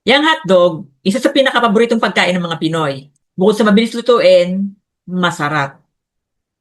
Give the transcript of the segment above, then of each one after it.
Yang hotdog, isa sa pinakapaboritong pagkain ng mga Pinoy. Bukod sa mabilis lutuin, masarap.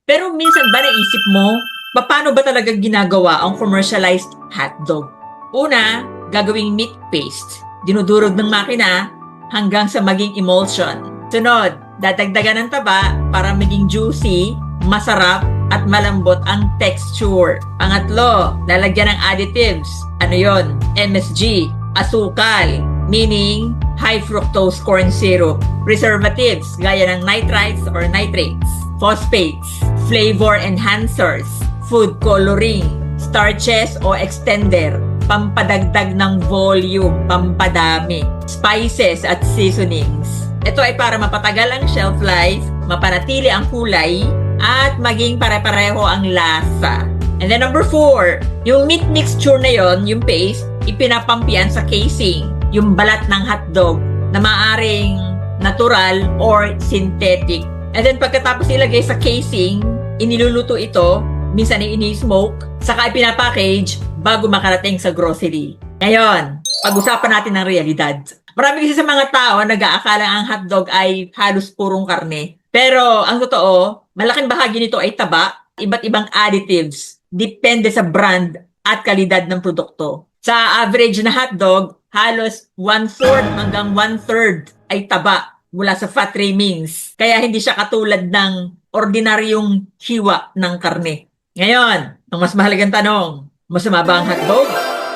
Pero minsan ba naisip mo, paano ba talaga ginagawa ang commercialized hotdog? Una, gagawing meat paste. Dinudurog ng makina hanggang sa maging emulsion. Sunod, dadagdagan ng taba para maging juicy, masarap, at malambot ang texture. Pangatlo, lalagyan ng additives. Ano yon? MSG, asukal, meaning high fructose corn syrup, preservatives gaya ng nitrites or nitrates, phosphates, flavor enhancers, food coloring, starches o extender, pampadagdag ng volume, pampadami, spices at seasonings. Ito ay para mapatagal ang shelf life, mapanatili ang kulay, at maging pare-pareho ang lasa. And then number 4, yung meat mixture na yon, yung paste, ipinapampian sa casing, yung balat ng hotdog na maaring natural or synthetic. And then pagkatapos ilagay sa casing, iniluluto ito, minsan ay ini-smoke, saka ipinapackage bago makarating sa grocery. Ngayon, pag-usapan natin ng realidad. Marami kasi sa mga tao nag-aakala ang hotdog ay halos purong karne. Pero ang totoo, malaking bahagi nito ay taba, iba't ibang additives, depende sa brand at kalidad ng produkto. Sa average na hotdog, halos 1/4 hanggang 1/3 ay taba mula sa fat trimmings. Kaya hindi siya katulad ng ordinaryong hiwa ng karne. Ngayon, ang mas mahalagang tanong, masama ba ang hotdog?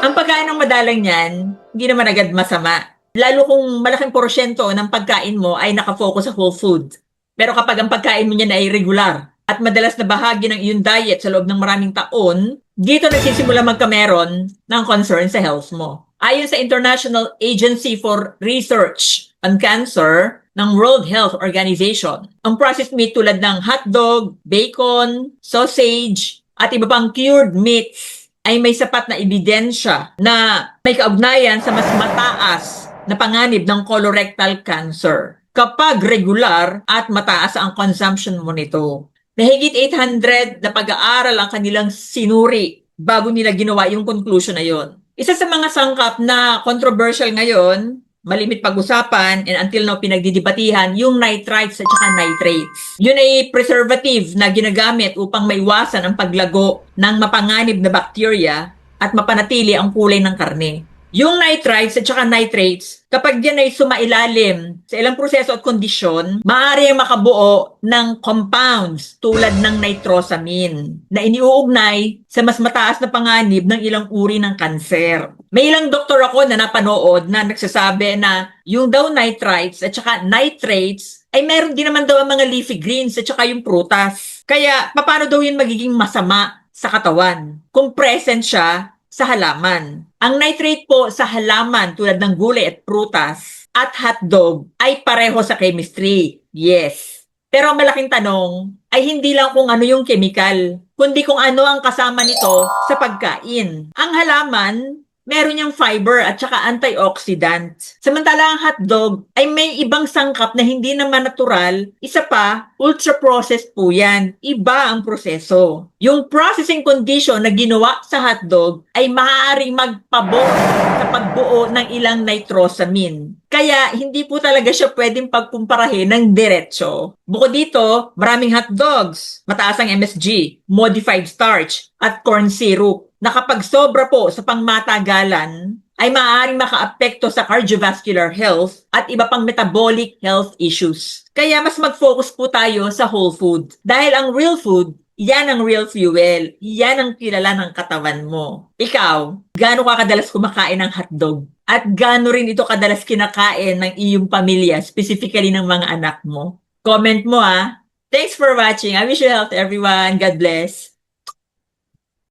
Ang pagkain ng madalang niyan, hindi naman agad masama. Lalo kung malaking porsyento ng pagkain mo ay nakafocus sa whole food. Pero kapag ang pagkain mo niyan ay regular at madalas na bahagi ng iyong diet sa loob ng maraming taon, dito nagsisimula magkameron ng concern sa health mo. Ayon sa International Agency for Research on Cancer ng World Health Organization, ang processed meat tulad ng hotdog, bacon, sausage, at iba pang cured meats ay may sapat na ebidensya na may kaugnayan sa mas mataas na panganib ng colorectal cancer kapag regular at mataas ang consumption mo nito. Mahigit 800 na pag-aaral ang kanilang sinuri bago nila ginawa yung conclusion na yon. Isa sa mga sangkap na controversial ngayon, malimit pag-usapan and until now pinagdidibatihan, yung nitrites at saka nitrates. Yun ay preservative na ginagamit upang maiwasan ang paglago ng mapanganib na bacteria at mapanatili ang kulay ng karne. Yung nitrites at saka nitrates, kapag yan ay sumailalim sa ilang proseso at kondisyon, maaari makabuo ng compounds tulad ng nitrosamine na iniuugnay sa mas mataas na panganib ng ilang uri ng kanser. May ilang doktor ako na napanood na nagsasabi na yung daw nitrites at saka nitrates ay meron din naman daw ang mga leafy greens at saka yung prutas. Kaya paano daw yun magiging masama sa katawan kung present siya sa halaman? Ang nitrate po sa halaman tulad ng gulay at prutas at hotdog ay pareho sa chemistry. Yes. Pero ang malaking tanong ay hindi lang kung ano yung chemical, kundi kung ano ang kasama nito sa pagkain. Ang halaman, meron niyang fiber at saka antioxidant. Samantala ang hotdog ay may ibang sangkap na hindi naman natural. Isa pa, ultra-processed po yan. Iba ang proseso. Yung processing condition na ginawa sa hotdog ay maaaring magpabor sa pagbuo ng ilang nitrosamine. Kaya hindi po talaga siya pwedeng pagkumparahin ng diretsyo. Bukod dito, maraming hotdogs, mataas ang MSG, modified starch, at corn syrup na kapag sobra po sa pangmatagalan ay maaaring makaapekto sa cardiovascular health at iba pang metabolic health issues. Kaya mas mag-focus po tayo sa whole food. Dahil ang real food, yan ang real fuel. Yan ang kilala ng katawan mo. Ikaw, gaano ka kadalas kumakain ng hotdog? At gaano rin ito kadalas kinakain ng iyong pamilya, specifically ng mga anak mo? Comment mo ah. Thanks for watching. I wish you health everyone. God bless.